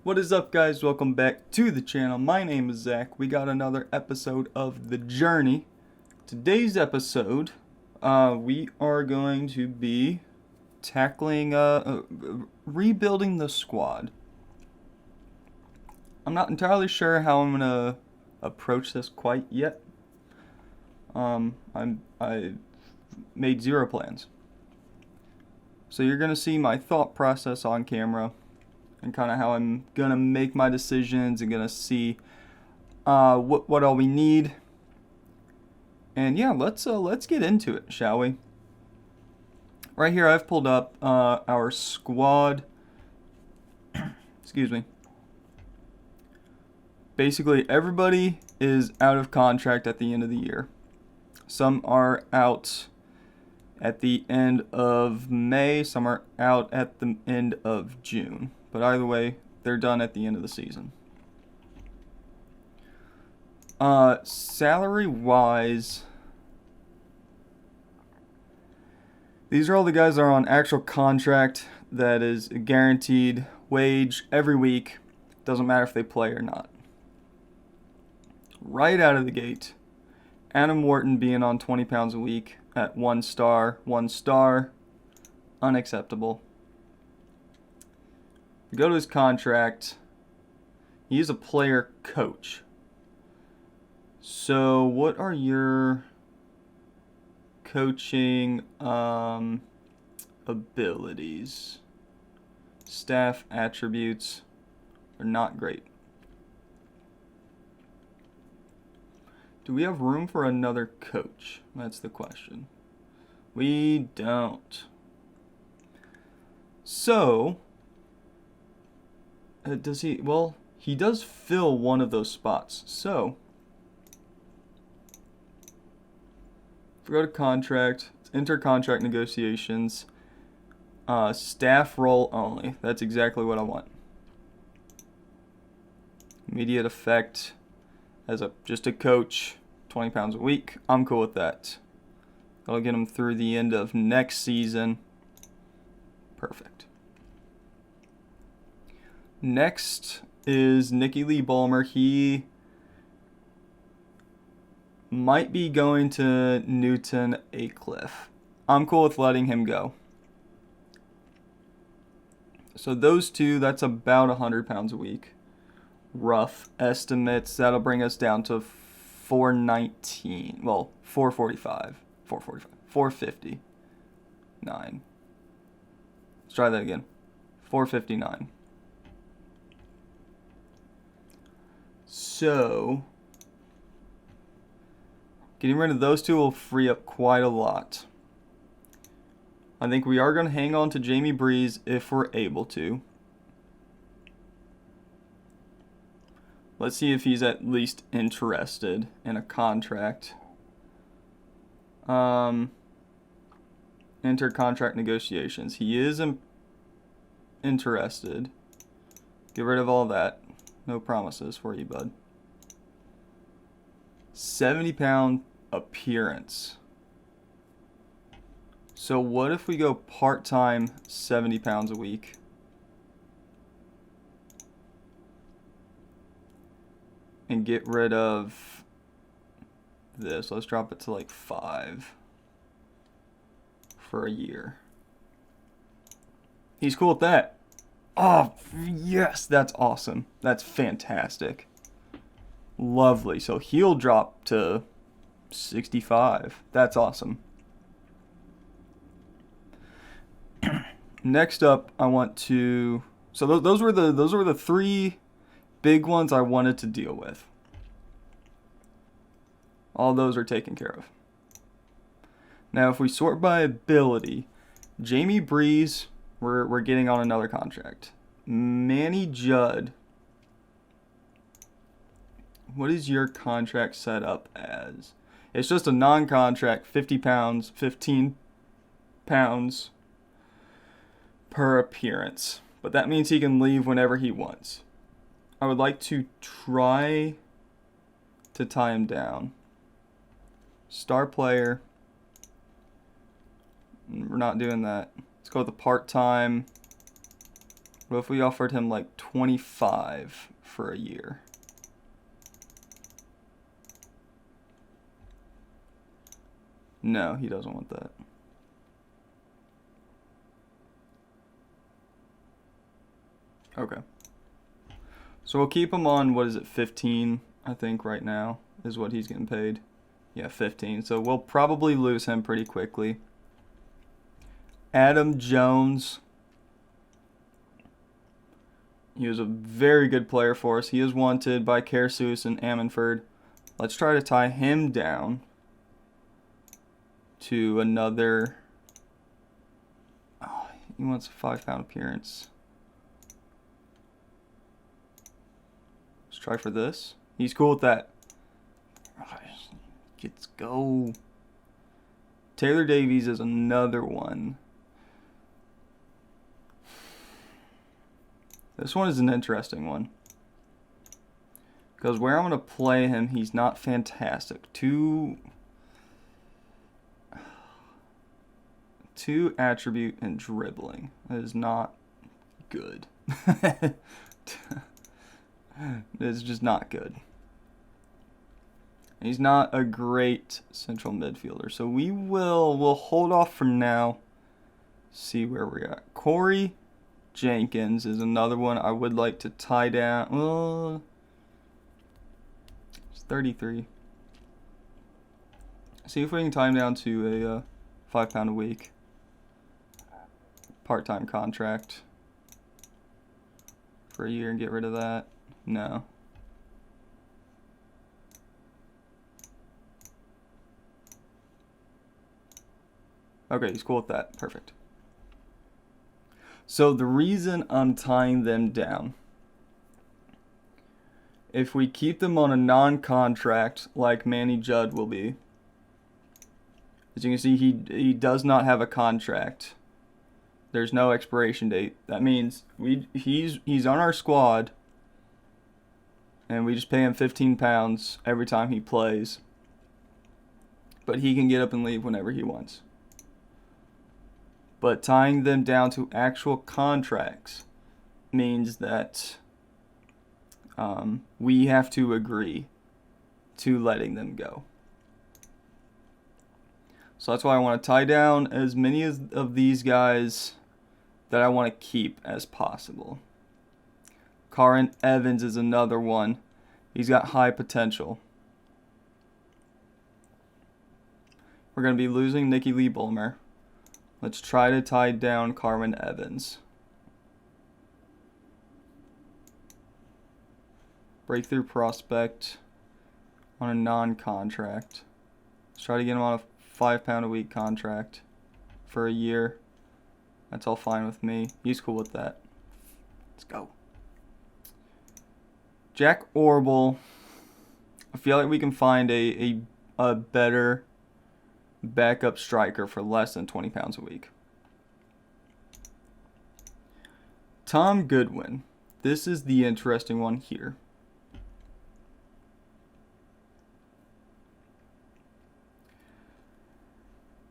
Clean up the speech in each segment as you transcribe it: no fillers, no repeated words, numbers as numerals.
What is up, guys? Welcome back to the channel. My name is Zach. We got another episode of The Journey. Today's episode, we are going to be tackling rebuilding the squad. I'm not entirely sure how I'm gonna approach this quite yet. I made zero plans, so you're gonna see my thought process on camera and kind of how I'm gonna make my decisions and gonna see what all we need. And yeah, let's get into it, shall we? Right here, I've pulled up our squad. Excuse me. Basically, everybody is out of contract at the end of the year. Some are out at the end of May, some are out at the end of June. But either way, they're done at the end of the season. Salary-wise, these are all the guys that are on actual contract that is a guaranteed wage every week. Doesn't matter if they play or not. Right out of the gate, Adam Wharton being on 20 pounds a week at 1 star, unacceptable. We go to his contract. He is a player coach. So what are your coaching abilities? Staff attributes are not great. Do we have room for another coach? That's the question. We don't. So, does he? Well, he does fill one of those spots. So, if we go to contract, enter contract negotiations, staff role only. That's exactly what I want. Immediate effect as just a coach, 20 pounds a week. I'm cool with that. That'll get him through the end of next season. Perfect. Next is Nicky Lee Ballmer. He might be going to Newton Aycliffe. I'm cool with letting him go. So those two, that's about 100 pounds a week. Rough estimates. That'll bring us down to 419. Well, 445. 459. Let's try that again. 459. So, getting rid of those two will free up quite a lot. I think we are going to hang on to Jamie Breeze if we're able to. Let's see if he's at least interested in a contract. Enter contract negotiations. He is interested. Get rid of all that. No promises for you, bud. 70-pound appearance. So what if we go part-time, 70 pounds a week? And get rid of this. Let's drop it to like 5 for a year. He's cool with that. Oh, yes, that's awesome. That's fantastic. Lovely. So he'll drop to 65. That's awesome. Next up, I want to. So those were the 3 big ones I wanted to deal with. All those are taken care of. Now, if we sort by ability, Jamie Breeze, we're getting on another contract. Manny Judd, what is your contract set up as? It's just a non-contract, 50 pounds, 15 pounds per appearance. But that means he can leave whenever he wants. I would like to try to tie him down. Star player. We're not doing that. Let's go with the part-time What if we offered him like 25 for a year? No, he doesn't want that. Okay. So we'll keep him on, what is it, 15, I think, right now, is what he's getting paid. Yeah, 15. So we'll probably lose him pretty quickly. Adam Jones. He was a very good player for us. He is wanted by Cairns and Ammanford. Let's try to tie him down to another... Oh, he wants a 5-pound appearance. Let's try for this. He's cool with that. Let's go. Taylor Davies is another one. This one is an interesting one. Because where I'm going to play him, he's not fantastic. Two attribute and dribbling. That is not good. It's just not good. He's not a great central midfielder. So we'll hold off for now. See where we're at. Corey Jenkins is another one I would like to tie down. Well, it's 33. See if we can tie him down to a £5 a week part-time contract for a year and get rid of that. No. Okay, he's cool with that. Perfect. So the reason I'm tying them down, if we keep them on a non-contract like Manny Judd will be, as you can see, he does not have a contract. There's no expiration date. That means he's on our squad, and we just pay him £15 every time he plays. But he can get up and leave whenever he wants. But tying them down to actual contracts means that we have to agree to letting them go. So that's why I want to tie down as many of these guys that I want to keep as possible. Karin Evans is another one. He's got high potential. We're going to be losing Nikki Lee Bulmer. Let's try to tie down Carmen Evans. Breakthrough prospect on a non-contract. Let's try to get him on a £5 a week contract for a year. That's all fine with me. He's cool with that. Let's go. Jack Orble. I feel like we can find a better backup striker for less than £20 a week. Tom Goodwin. This is the interesting one here.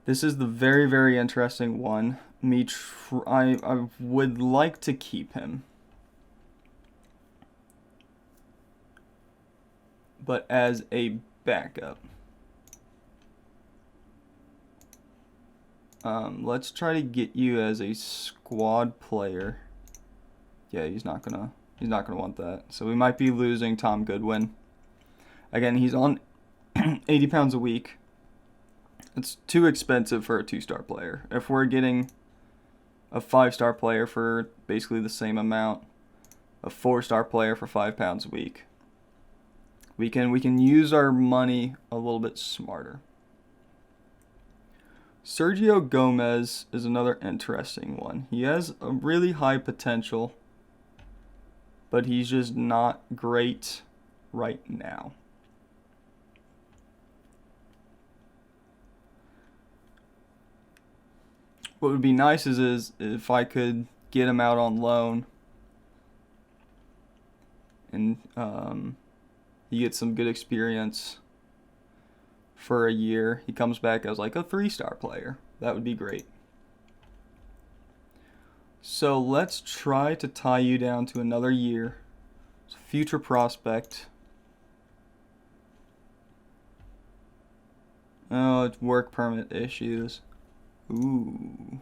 This is the very, very interesting one. I would like to keep him, but as a backup. Let's try to get you as a squad player. Yeah, he's not gonna want that. So we might be losing Tom Goodwin. Again, he's on £80 a week. It's too expensive for a 2-star player. If we're getting a 5-star player for basically the same amount, a 4-star player for £5 a week, we can use our money a little bit smarter. Sergio Gomez is another interesting one. He has a really high potential, but he's just not great right now. What would be nice is if I could get him out on loan and he gets some good experience for a year. He comes back as like a 3-star player. That would be great. So let's try to tie you down to another year. Future prospect. Oh, it's work permit issues. Ooh.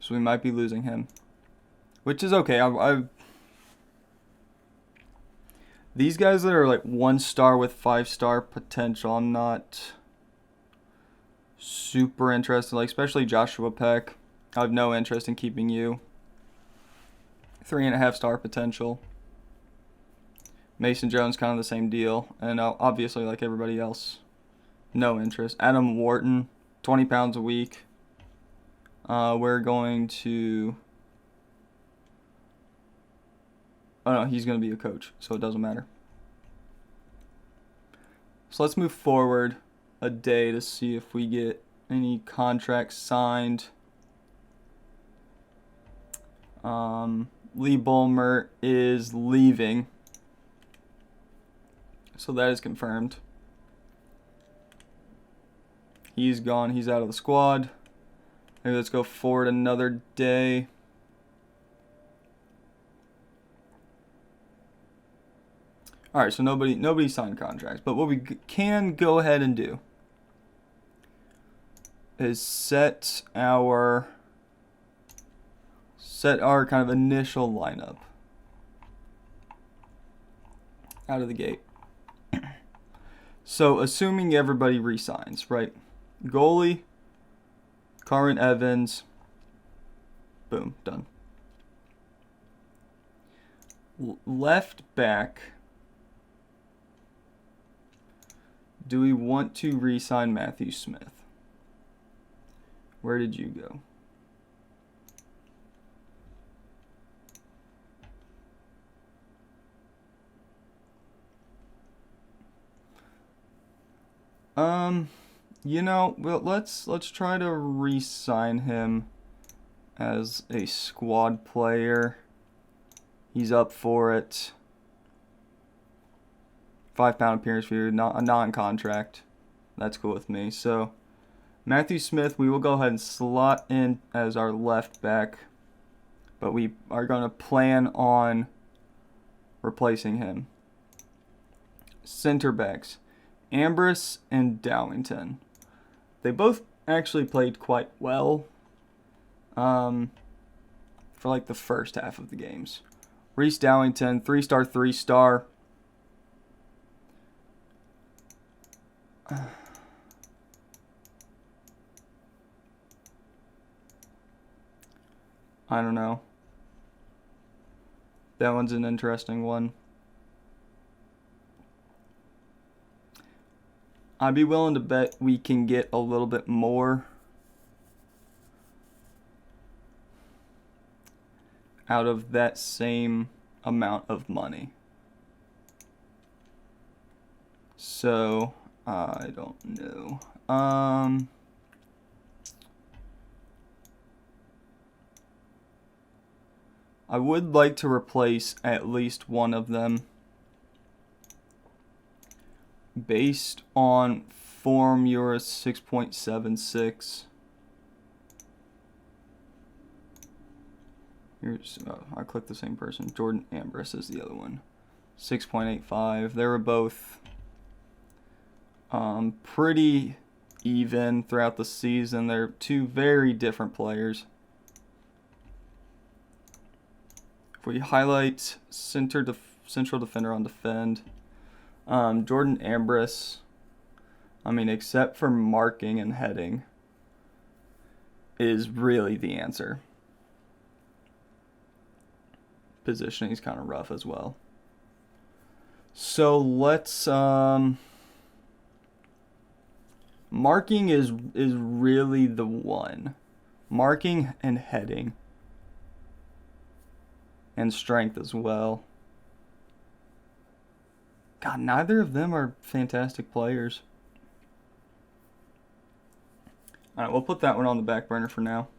So we might be losing him, which is okay. These guys that are like 1-star with 5-star potential, I'm not super interested. Like especially Joshua Peck, I have no interest in keeping you. 3.5-star potential. Mason Jones, kind of the same deal, and obviously like everybody else, no interest. Adam Wharton, 20 pounds a week. We're going to... Oh no, he's going to be a coach, so it doesn't matter. So let's move forward a day to see if we get any contracts signed. Lee Bulmer is leaving, so that is confirmed. He's gone. He's out of the squad. Maybe let's go forward another day. All right, so nobody signed contracts, but what we can go ahead and do is set our kind of initial lineup out of the gate. So assuming everybody resigns, right? Goalie, Carmen Evans, boom, done. Left back, do we want to re-sign Matthew Smith? Where did you go? You know, well, let's try to re-sign him as a squad player. He's up for it. 5-pound appearance fee, a non-contract. That's cool with me. So Matthew Smith, we will go ahead and slot in as our left back, but we are going to plan on replacing him. Center backs, Ambrose and Dowlington. They both actually played quite well for like the first half of the games. Reese Dowlington, 3-star, 3-star. I don't know. That one's an interesting one. I'd be willing to bet we can get a little bit more out of that same amount of money. So, I don't know. I would like to replace at least one of them based on form. You're a 6.76. I clicked the same person. Jordan Ambrose is the other one. 6.85. They were both pretty even throughout the season. They're two very different players. If we highlight central defender on defend, Jordan Ambrose, I mean, except for marking and heading, is really the answer. Positioning is kind of rough as well. So let's marking is really the one. Marking and heading. And strength as well. God, neither of them are fantastic players. Alright, we'll put that one on the back burner for now.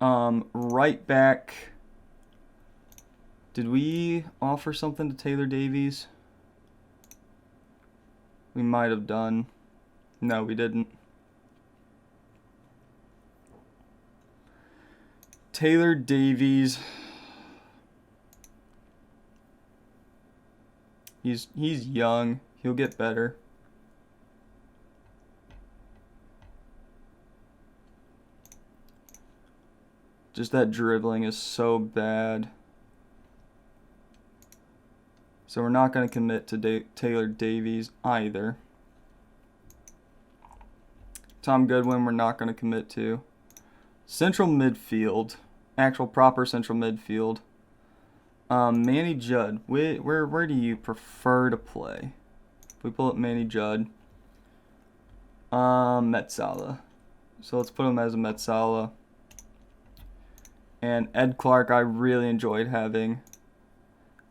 Right back. Did we offer something to Taylor Davies? We might have done. No, we didn't. Taylor Davies. He's young. He'll get better. Just that dribbling is so bad. So we're not going to commit to Taylor Davies either. Tom Goodwin we're not going to commit to. Central midfield. Actual proper central midfield. Manny Judd. Where do you prefer to play? If we pull up Manny Judd. Metsala. So let's put him as a Metsala. And Ed Clark I really enjoyed having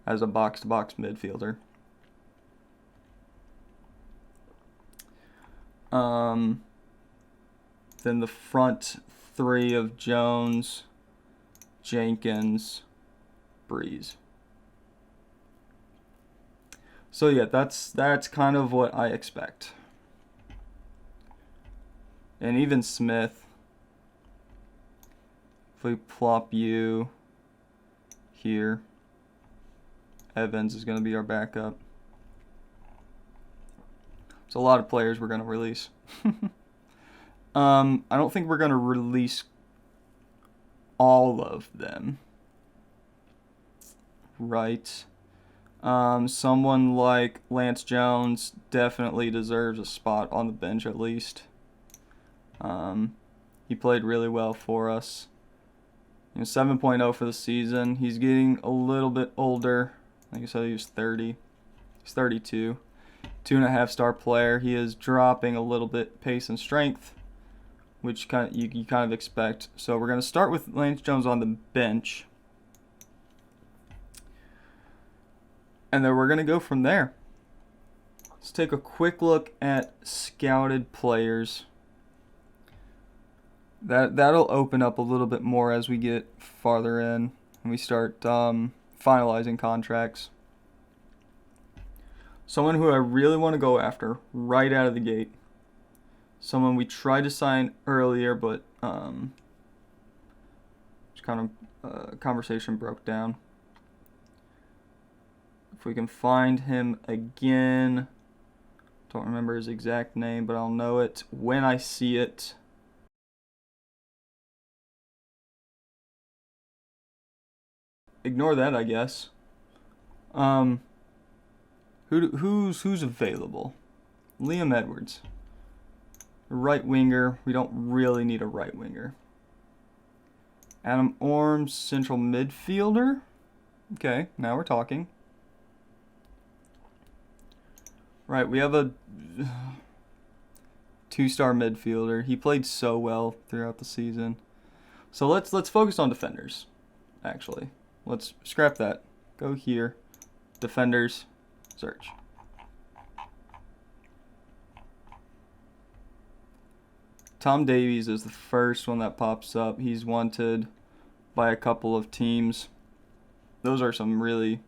as a box-to-box midfielder. Then the front three of Jones, Jenkins, Breeze. So yeah, that's kind of what I expect. And even Smith. If we plop you here, Evans is going to be our backup. It's a lot of players we're going to release. I don't think we're going to release all of them. Right. Someone like Lance Jones definitely deserves a spot on the bench at least. He played really well for us. 7.0 for the season. He's getting a little bit older. Like I said, he was 30. He's 32. 2.5-star player. He is dropping a little bit pace and strength, which you kind of expect. So we're going to start with Lance Jones on the bench. And then we're going to go from there. Let's take a quick look at scouted players. That'll open up a little bit more as we get farther in and we start finalizing contracts. Someone who I really want to go after right out of the gate. Someone we tried to sign earlier, but just kind of conversation broke down. If we can find him again, don't remember his exact name, but I'll know it when I see it. Ignore that, I guess. Who's available? Liam Edwards. Right winger. We don't really need a right winger. Adam Orms, central midfielder. Okay, now we're talking. Right, we have a 2-star midfielder. He played so well throughout the season. So let's focus on defenders, actually. Let's scrap that. Go here. Defenders. Search. Tom Davies is the first one that pops up. He's wanted by a couple of teams. Those are some really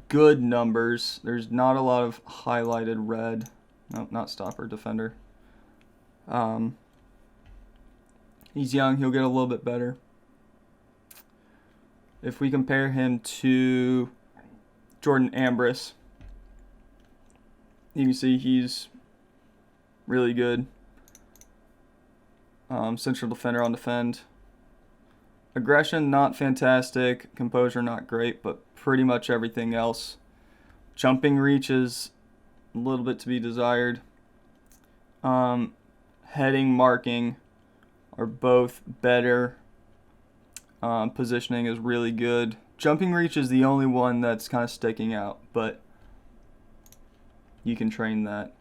good numbers. There's not a lot of highlighted red. Nope, not stopper, defender. He's young. He'll get a little bit better. If we compare him to Jordan Ambrose, you can see he's really good. Central defender on defend. Aggression, not fantastic. Composure, not great, but pretty much everything else. Jumping reach is a little bit to be desired. Heading, marking are both better. Positioning is really good. Jumping reach is the only one that's kind of sticking out, but you can train that.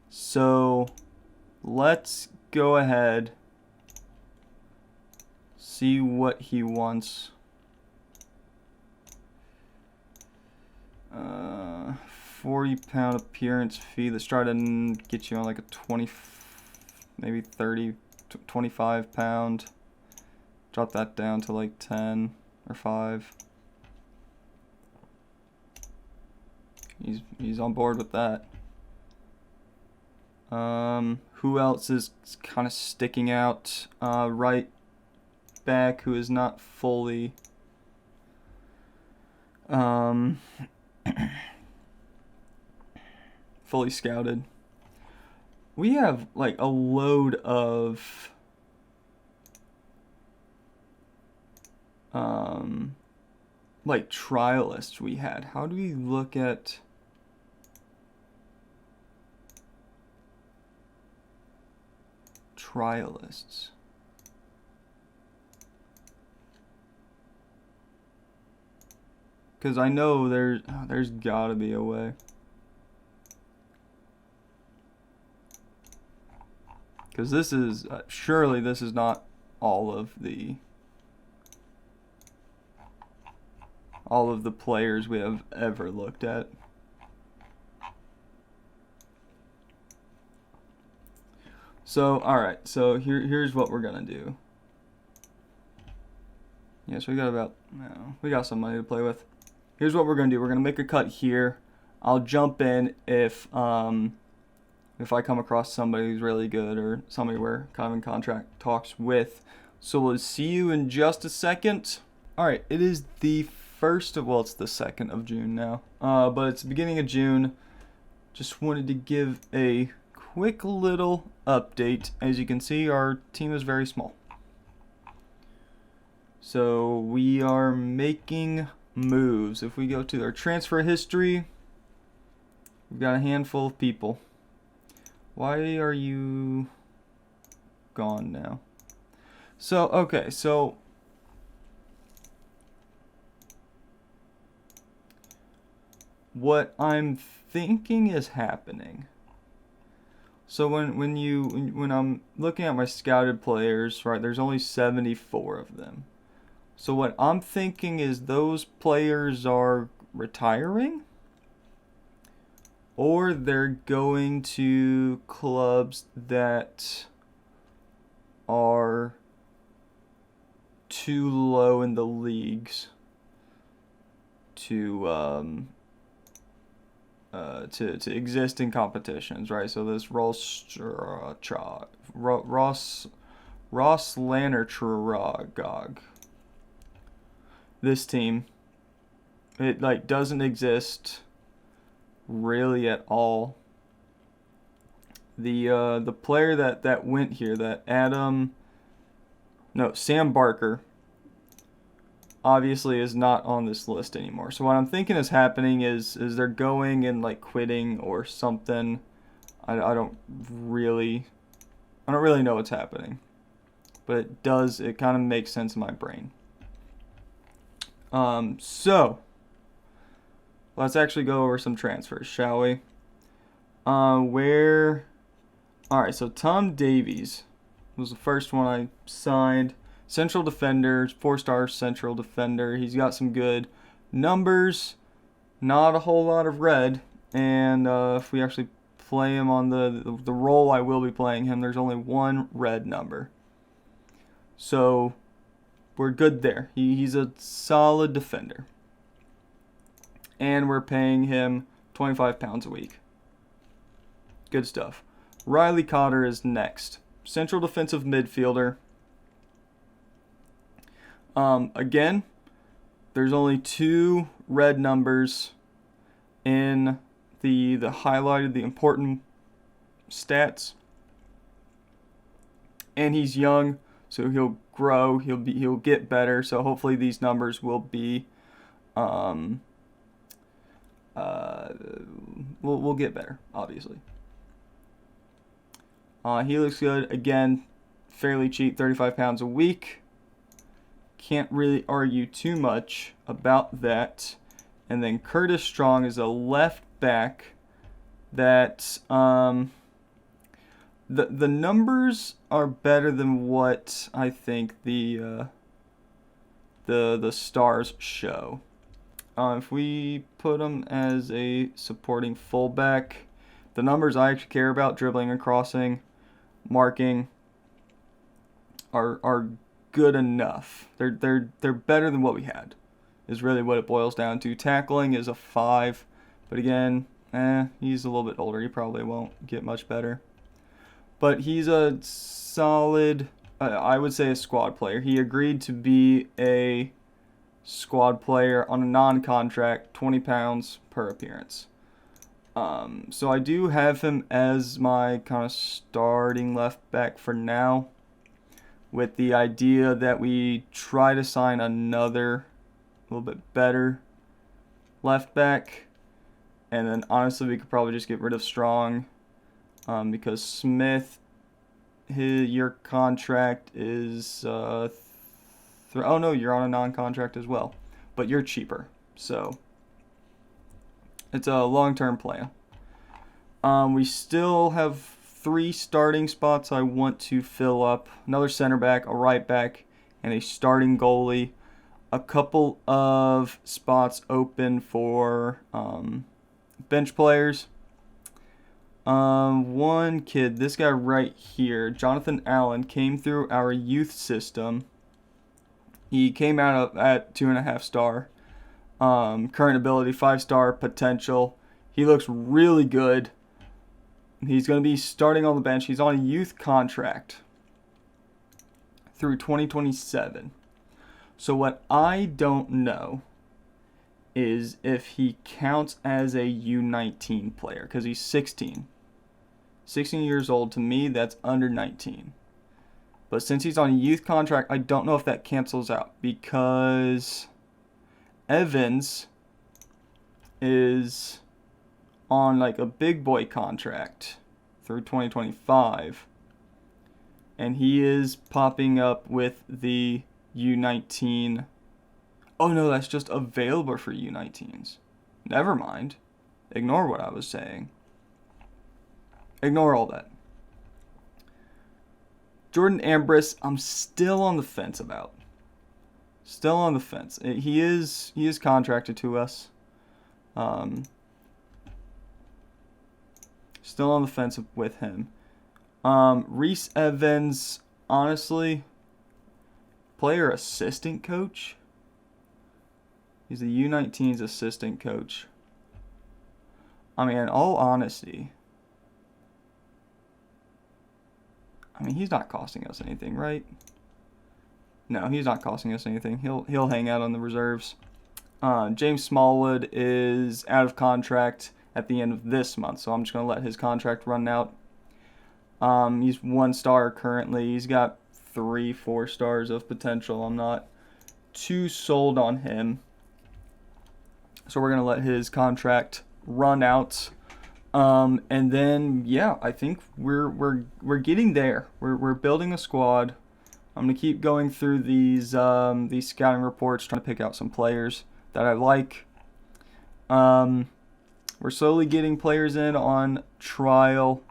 So let's go ahead, see what he wants. 40-pound appearance fee. Let's try to get you on like a 20, maybe 30, 25 pound. Drop that down to like 10 or 5. He's on board with that. Who else is kind of sticking out? Right back, who is not fully fully scouted. We have like a load of like trialists we had. How do we look at trialists? Because I know there's gotta be a way. Because this is surely this is not all of the players we have ever looked at. So alright, so here's what we're gonna do. Yeah, so we got some money to play with. Here's what we're gonna do. We're gonna make a cut here. I'll jump in if I come across somebody who's really good or somebody we're kind of in contract talks with. So we'll see you in just a second. Alright, it is the it's the 2nd of June now. But it's the beginning of June. Just wanted to give a quick little update. As you can see, our team is very small. So we are making moves. If we go to our transfer history, we've got a handful of people. Why are you gone now? So, okay, so what I'm thinking is happening. So when I'm looking at my scouted players, right, there's only 74 of them. So what I'm thinking is those players are retiring, or they're going to clubs that are too low in the leagues to exist in competitions, right? So this Ross Lannertragog, this team, it like doesn't exist really at all. The player that went here, Sam Barker, obviously is not on this list anymore. So what I'm thinking is happening is they're going and like quitting or something. I don't really know what's happening, but it kind of makes sense in my brain. So let's actually go over some transfers, shall we? Alright, so Tom Davies was the first one I signed. Central defender, 4-star central defender. He's got some good numbers, not a whole lot of red. And if we actually play him on the role I will be playing him, there's only one red number. So we're good there. He's a solid defender. And we're paying him £25 a week. Good stuff. Riley Cotter is next. Central defensive midfielder. Again, there's only 2 red numbers in the highlighted, the important stats. And he's young, so he'll grow, he'll get better. So hopefully these numbers will be we'll get better, obviously. He looks good. Again, fairly cheap, £35 a week. Can't really argue too much about that. And then Curtis Strong is a left back that the numbers are better than what I think the stars show. If we put him as a supporting fullback, the numbers I actually care about, dribbling and crossing, marking, are good enough. They're better than what we had, is really what it boils down to. Tackling is a 5, but again, he's a little bit older. He probably won't get much better. But he's a solid, I would say a squad player. He agreed to be a squad player on a non-contract, 20 pounds per appearance. So I do have him as my kind of starting left back for now, with the idea that we try to sign another a little bit better left back. And then honestly, we could probably just get rid of Strong, because Smith, your contract is oh no, you're on a non-contract as well, but you're cheaper, so it's a long-term plan. We still have 3 starting spots I want to fill up: another center back, a right back, and a starting goalie. A couple of spots open for bench players. One kid, this guy right here, Jonathan Allen, came through our youth system. He came out at 2.5 star. Current ability 5 star, potential. He looks really good. He's going to be starting on the bench. He's on a youth contract through 2027. So what I don't know is if he counts as a U19 player, because he's 16. 16 years old. To me, that's under 19. But since he's on a youth contract, I don't know if that cancels out, because Evans is on like a big boy contract through 2025. And he is popping up with the U19. Oh no, that's just available for U19s. Never mind. Ignore what I was saying. Ignore all that. Jordan Ambrose, I'm still on the fence about. Still on the fence. He is contracted to us. Still on the fence with him. Reese Evans, honestly, player assistant coach. He's the U19's assistant coach. I mean, in all honesty, he's not costing us anything, right? No, he's not costing us anything. He'll hang out on the reserves. James Smallwood is out of contract at the end of this month, so I'm just going to let his contract run out. He's 1 star currently. He's got 3-4 stars of potential. I'm not too sold on him, so we're going to let his contract run out. And then, yeah, I think we're getting there. We're building a squad. I'm gonna keep going through these scouting reports, trying to pick out some players that I like. We're slowly getting players in on trial.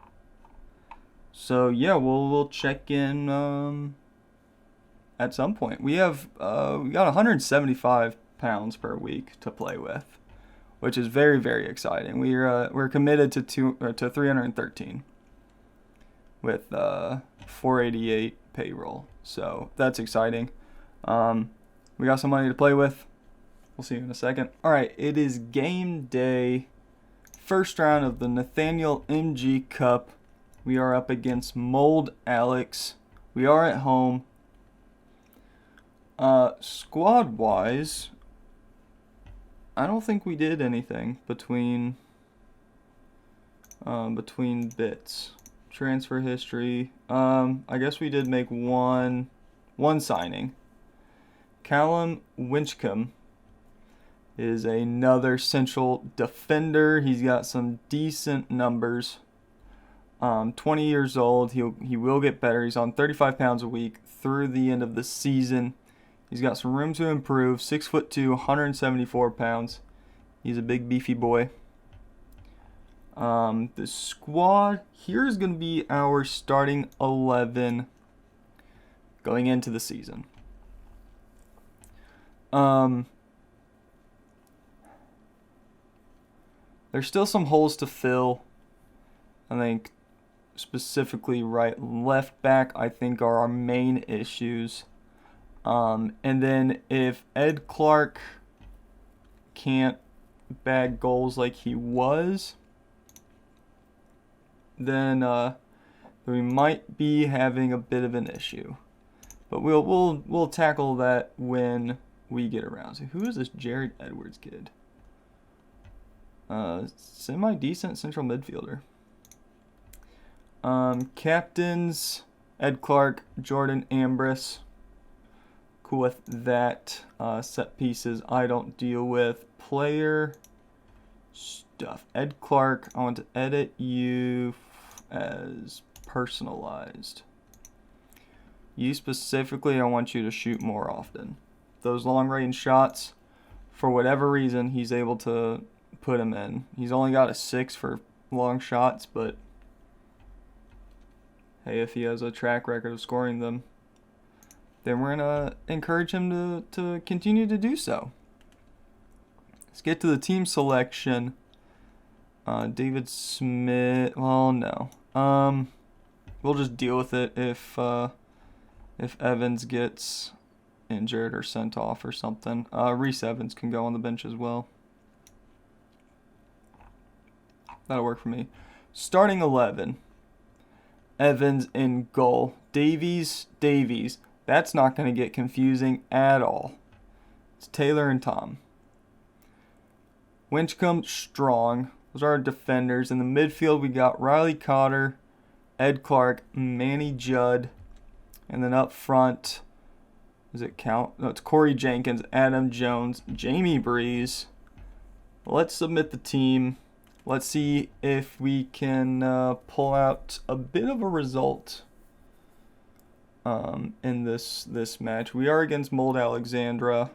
So yeah, we'll check in at some point. We got 175 pounds per week to play with, which is very, very exciting. We're committed to 313 with 488 payroll, so that's exciting. We got some money to play with. We'll see you in a second. All right, it is game day. First round of the Nathaniel MG Cup. We are up against Mold Alex. We are at home. Squad-wise, I don't think we did anything between bits. Transfer history. I guess we did make one signing. Callum Winchcombe is another central defender. He's got some decent numbers. 20 years old. He will get better. He's on 35 pounds a week through the end of the season. He's got some room to improve. 6'2", 174 pounds. He's a big beefy boy. The squad here is going to be our starting 11 going into the season. There's still some holes to fill. I think specifically right and left back, I think, are our main issues. And then if Ed Clark can't bag goals like he was, then we might be having a bit of an issue. But we'll tackle that when we get around. So who is this Jared Edwards kid? Semi-decent central midfielder. Captains, Ed Clark, Jordan Ambrose. Cool with that. Set pieces I don't deal with. Player stuff. Ed Clark, I want to edit you as personalized. You specifically, I want you to shoot more often. Those long range shots, for whatever reason, he's able to put him in. He's only got a 6 for long shots, but hey, if he has a track record of scoring them, then we're going to encourage him to continue to do so. Let's get to the team selection. David Smith, well, no. We'll just deal with it if Evans gets injured or sent off or something. Reese Evans can go on the bench as well. That'll work for me. Starting 11. Evans in goal. Davies. That's not going to get confusing at all. It's Taylor and Tom. Winchcombe, Strong. Those are our defenders. In the midfield, we got Riley Cotter, Ed Clark, Manny Judd. And then up front, does it count? No, it's Corey Jenkins, Adam Jones, Jamie Breeze. Let's submit the team. Let's see if we can pull out a bit of a result in this match. We are against Mold Alexandra.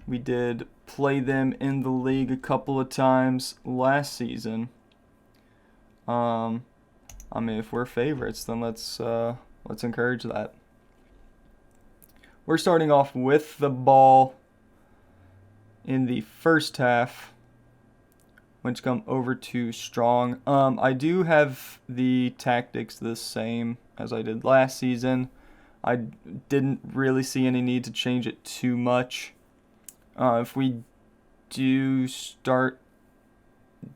We did play them in the league a couple of times last season. I mean, if we're favorites, then let's encourage that. We're starting off with the ball in the first half. Which come over to Strong. I do have the tactics the same as I did last season. I didn't really see any need to change it too much. If we do start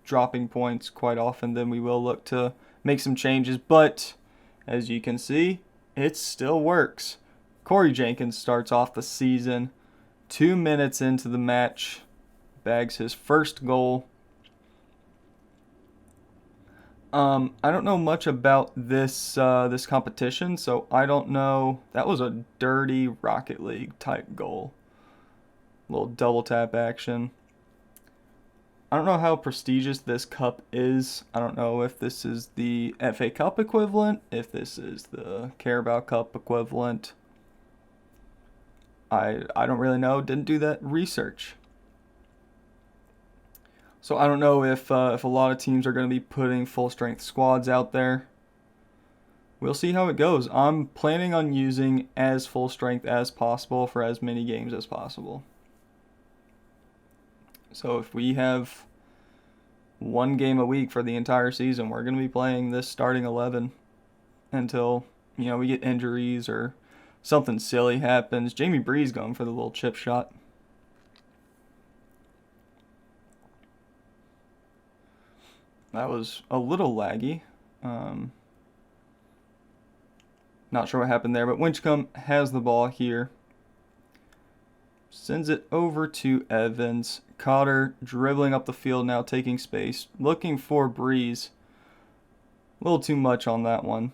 dropping points quite often, then we will look to make some changes. But as you can see, it still works. Corey Jenkins starts off the season 2 minutes into the match, bags his first goal. I don't know much about this competition, so I don't know. That was a dirty Rocket League type goal. Little double tap action. I don't know how prestigious this cup is. I don't know if this is the FA Cup equivalent, if this is the Carabao Cup equivalent. I don't really know. Didn't do that research. So I don't know if a lot of teams are going to be putting full-strength squads out there. We'll see how it goes. I'm planning on using as full-strength as possible for as many games as possible. So if we have one game a week for the entire season, we're going to be playing this starting 11 until, we get injuries or something silly happens. Jamie Breeze going for the little chip shot. That was a little laggy. Not sure what happened there, but Winchcombe has the ball here. Sends it over to Evans. Cotter dribbling up the field now, taking space. Looking for Breeze. A little too much on that one.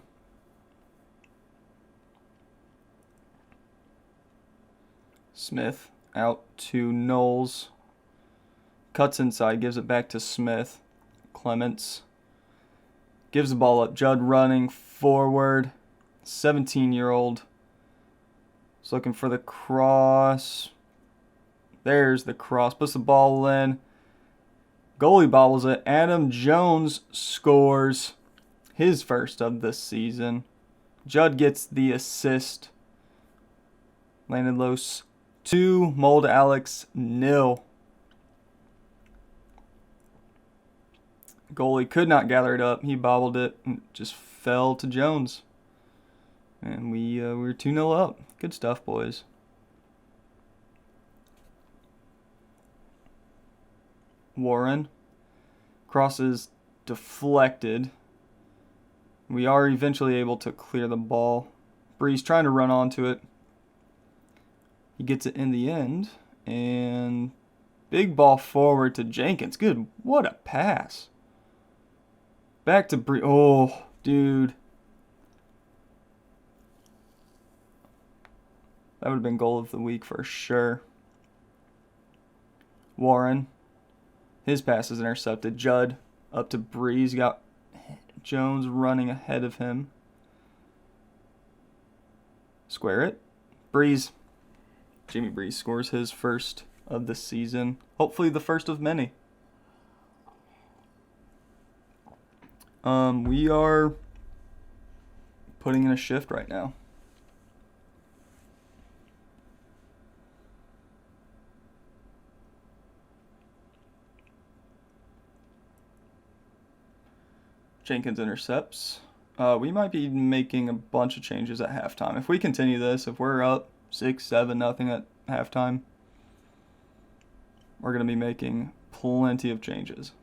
Smith out to Knowles. Cuts inside, gives it back to Smith. Clements gives the ball up. Judd running forward. 17-year-old is looking for the cross. There's the cross. Puts the ball in. Goalie bobbles it. Adam Jones scores his first of this season. Judd gets the assist. Llanidloes 2, Mold Alex 0. Goalie could not gather it up. He bobbled it and just fell to Jones. And we were 2-0 up. Good stuff, boys. Warren. Cross is deflected. We are eventually able to clear the ball. Breeze trying to run onto it. He gets it in the end. And big ball forward to Jenkins. Good. What a pass. Back to Breeze. Oh, dude. That would have been goal of the week for sure. Warren. His pass is intercepted. Judd up to Breeze. Got Jones running ahead of him. Square it. Breeze. Jimmy Breeze scores his first of the season. Hopefully the first of many. We are putting in a shift right now. Jenkins intercepts. We might be making a bunch of changes at halftime. If we continue this, if we're up 6-7-0 at halftime, we're going to be making plenty of changes.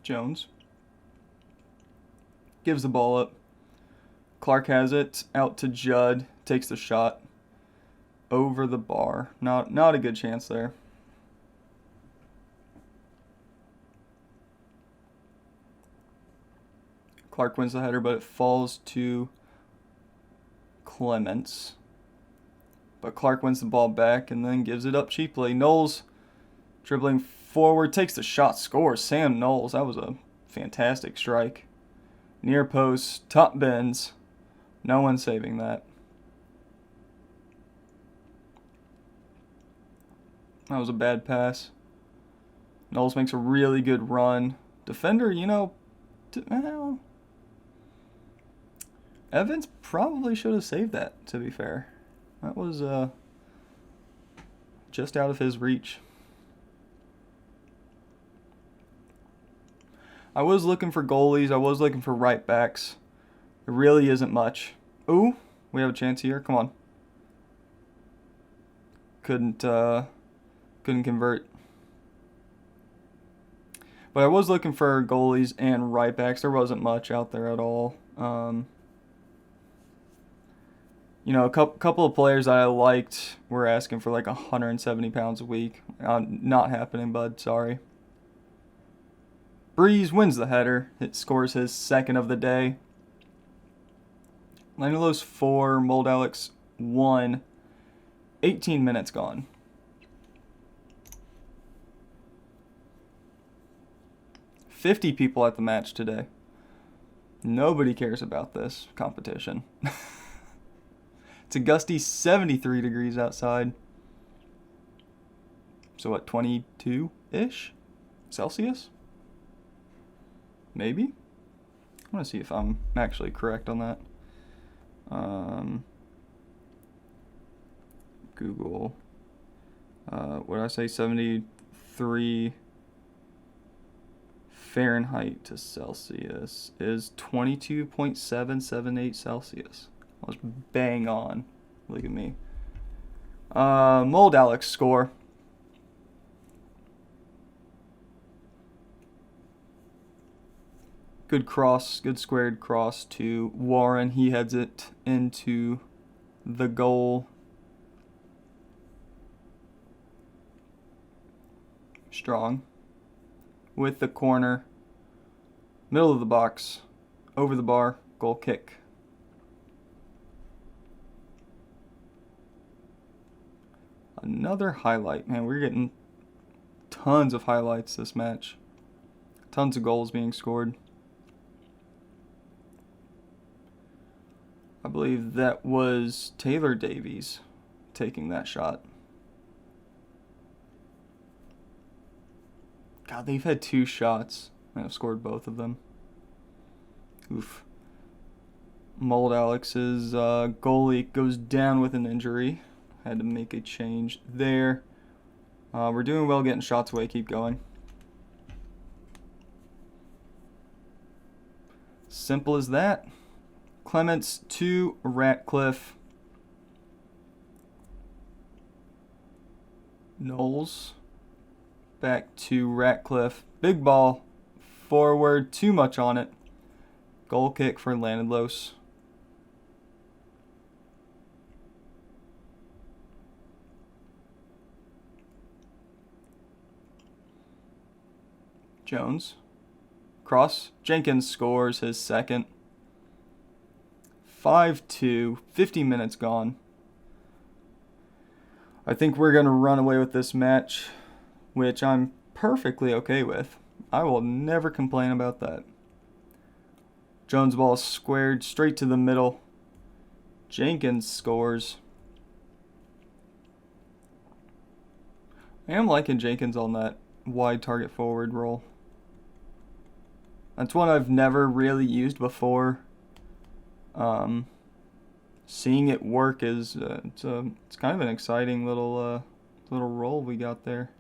Jones gives the ball up. Clark has it out to Judd. Takes the shot over the bar. Not a good chance there. Clark wins the header, but it falls to Clements. But Clark wins the ball back and then gives it up cheaply. Knowles dribbling forward, takes the shot, scores. Sam Knowles, that was a fantastic strike. Near post, top bends. No one saving that. That was a bad pass. Knowles makes a really good run. Defender, well, Evans probably should have saved that, to be fair. That was just out of his reach. I was looking for goalies. I was looking for right backs. There really isn't much. Ooh, we have a chance here. Come on. Couldn't convert. But I was looking for goalies and right backs. There wasn't much out there at all. A couple of players that I liked were asking for like 170 pounds a week. Not happening, bud. Sorry. Breeze wins the header. It scores his second of the day. Llanidloes 4, Mold Alex 1. 18 minutes gone. $50 people at the match today. Nobody cares about this competition. It's a gusty 73 degrees outside. So what, 22-ish Celsius? Maybe? I want to see if I'm actually correct on that. Google. What did I say? 73 Fahrenheit to Celsius is 22.778 Celsius. I was bang on. Look at me. Mold Alex score. Good cross, good squared cross to Warren. He heads it into the goal. Strong. With the corner. Middle of the box. Over the bar. Goal kick. Another highlight. Man, we're getting tons of highlights this match. Tons of goals being scored. I believe that was Taylor Davies taking that shot. God, they've had 2 shots and have scored both of them. Oof. Mold Alex's goalie goes down with an injury. Had to make a change there. We're doing well getting shots away. Keep going. Simple as that. Clements to Ratcliffe. Knowles. Back to Ratcliffe. Big ball. Forward. Too much on it. Goal kick for Llanidloes. Jones. Cross. Jenkins scores his second. 5-2. 50 minutes gone. I think we're going to run away with this match, which I'm perfectly okay with. I will never complain about that. Jones' ball is squared straight to the middle. Jenkins scores. I am liking Jenkins on that wide target forward role. That's one I've never really used before. Seeing it work is it's kind of an exciting little role we got there.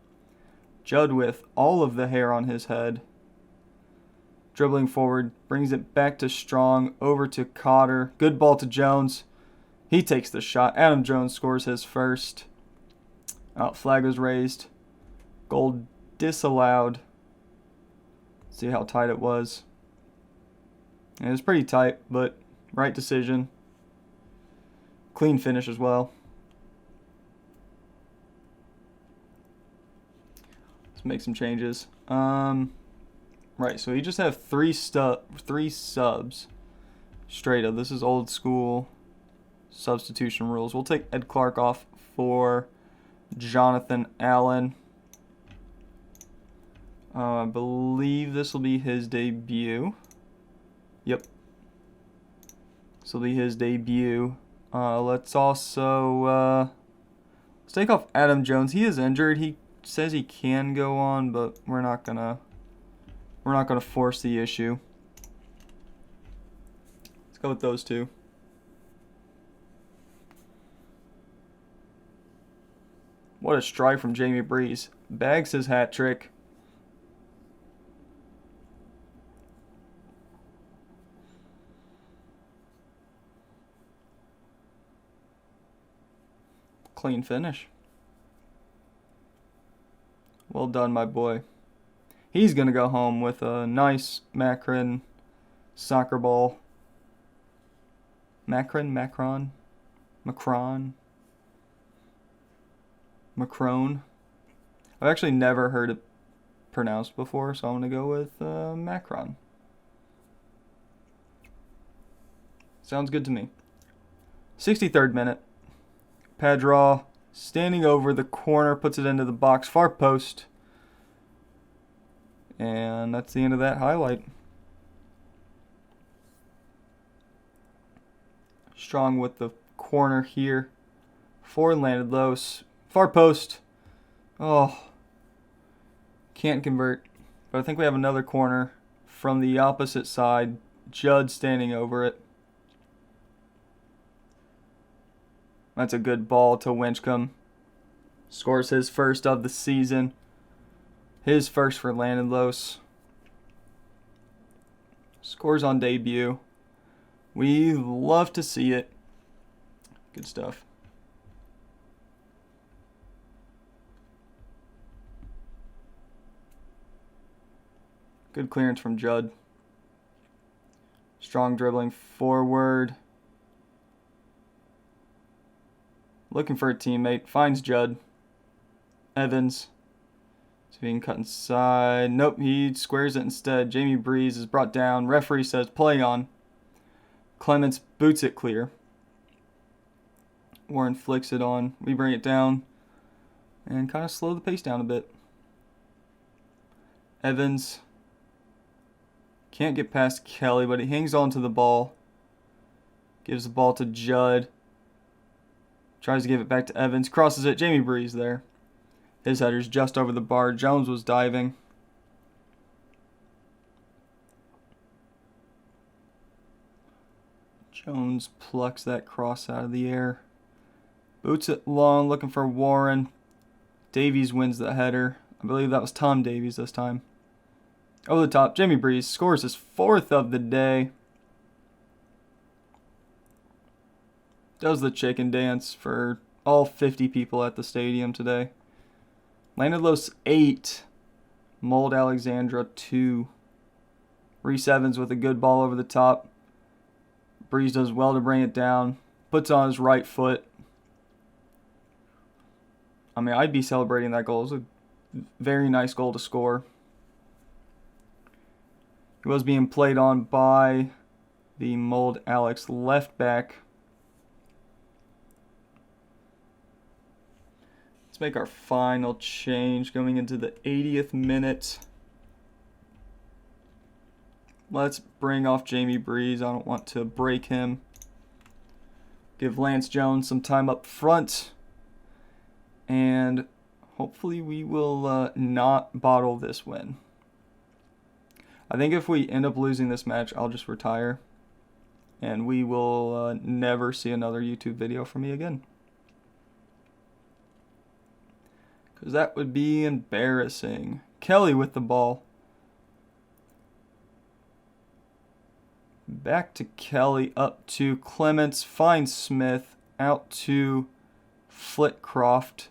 Judd with all of the hair on his head. Dribbling forward, brings it back to Strong, over to Cotter. Good ball to Jones. He takes the shot. Adam Jones scores his first. Flag was raised. Goal disallowed. See how tight it was. It was pretty tight, but right decision. Clean finish as well. Let's make some changes. Right, so you just have three subs straight up. This is old school substitution rules. We'll take Ed Clark off for Jonathan Allen. I believe this will be his debut. Yep. This will be his debut. Let's also let's take off Adam Jones. He is injured. He says he can go on, but we're not gonna force the issue. Let's go with those two. What a strike from Jamie Breeze. Bags his hat trick. Clean finish. Well done, my boy. He's going to go home with a nice Macron soccer ball. Macron. I've actually never heard it pronounced before, so I'm going to go with Macron. Sounds good to me. 63rd minute. Padraw standing over the corner, puts it into the box, far post. And that's the end of that highlight. Strong with the corner here for Llanidloes. Far post. Oh, can't convert. But I think we have another corner from the opposite side. Judd standing over it. That's a good ball to Winchcombe. Scores his first of the season. His first for Llanidloes. Scores on debut. We love to see it. Good stuff. Good clearance from Judd. Strong dribbling forward. Looking for a teammate. Finds Judd. Evans. So he can cut inside. Nope, he squares it instead. Jamie Breeze is brought down. Referee says play on. Clements boots it clear. Warren flicks it on. We bring it down. And kind of slow the pace down a bit. Evans. Can't get past Kelly, but he hangs on to the ball. Gives the ball to Judd. Tries to give it back to Evans. Crosses it. Jamie Breeze there. His header's just over the bar. Jones was diving. Jones plucks that cross out of the air. Boots it long, looking for Warren. Davies wins the header. I believe that was Tom Davies this time. Over the top, Jamie Breeze scores his fourth of the day. Does the chicken dance for all 50 people at the stadium today. Llanidloes 8, Mold Alexandra 2. Reese Evans with a good ball over the top. Breeze does well to bring it down. Puts on his right foot. I mean, I'd be celebrating that goal. It was a very nice goal to score. He was being played on by the Mold Alex left back. Let's make our final change going into the 80th minute. Let's bring off Jamie Breeze. I don't want to break him. Give Lance Jones some time up front. And hopefully we will not bottle this win. I think if we end up losing this match, I'll just retire. And we will never see another YouTube video from me again. Because that would be embarrassing. Kelly with the ball. Back to Kelly, up to Clements, finds Smith, out to Flitcroft.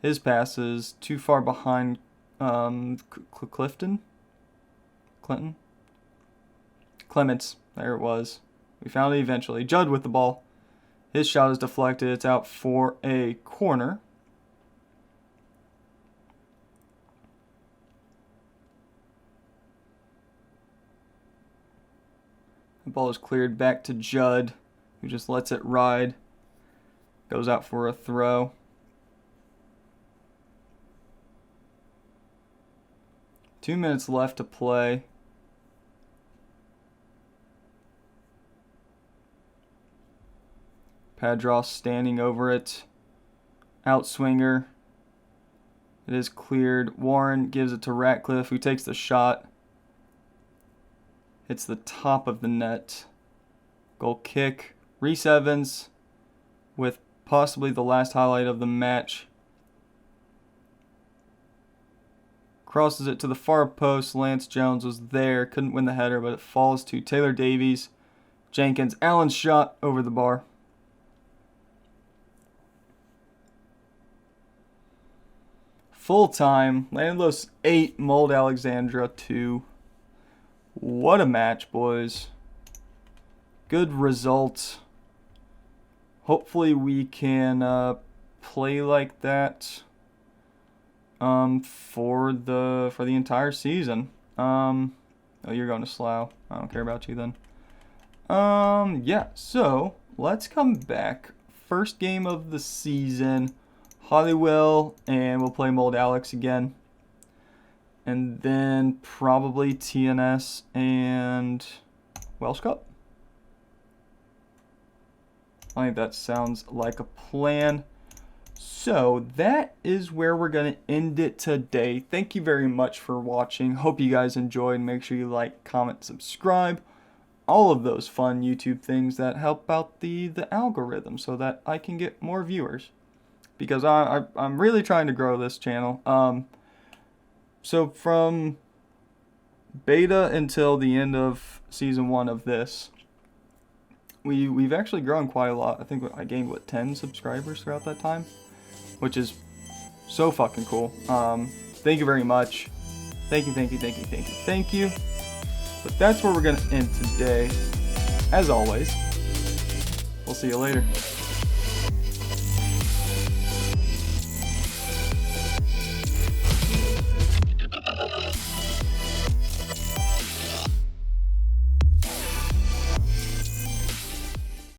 His passes too far behind Clinton? Clements, there it was. We found it eventually. Judd with the ball. His shot is deflected. It's out for a corner. The ball is cleared back to Judd, who just lets it ride. Goes out for a throw. Two minutes left to play. Padros standing over it. Outswinger. It is cleared. Warren gives it to Ratcliffe, who takes the shot. Hits the top of the net. Goal kick. Reese Evans with possibly the last highlight of the match. Crosses it to the far post. Lance Jones was there. Couldn't win the header, but it falls to Taylor Davies. Jenkins. Allen's shot over the bar. Full time. Llanidloes 8. Mold Alexandra 2. What a match, boys. Good result. Hopefully we can play like that for the entire season. Oh, you're going to Slough. I don't care about you then. Yeah, so let's come back. First game of the season. Holywell, and we'll play Mold Alex again. And then probably TNS and Welsh Cup. I think that sounds like a plan. So that is where we're going to end it today. Thank you very much for watching. Hope you guys enjoyed. Make sure you like, comment, subscribe. All of those fun YouTube things that help out the algorithm so that I can get more viewers. Because I'm really trying to grow this channel. So from beta until the end of season 1 of this, we've actually grown quite a lot. I think I gained 10 subscribers throughout that time, which is so fucking cool. Thank you very much. Thank you. But that's where we're gonna end today. As always, we'll see you later.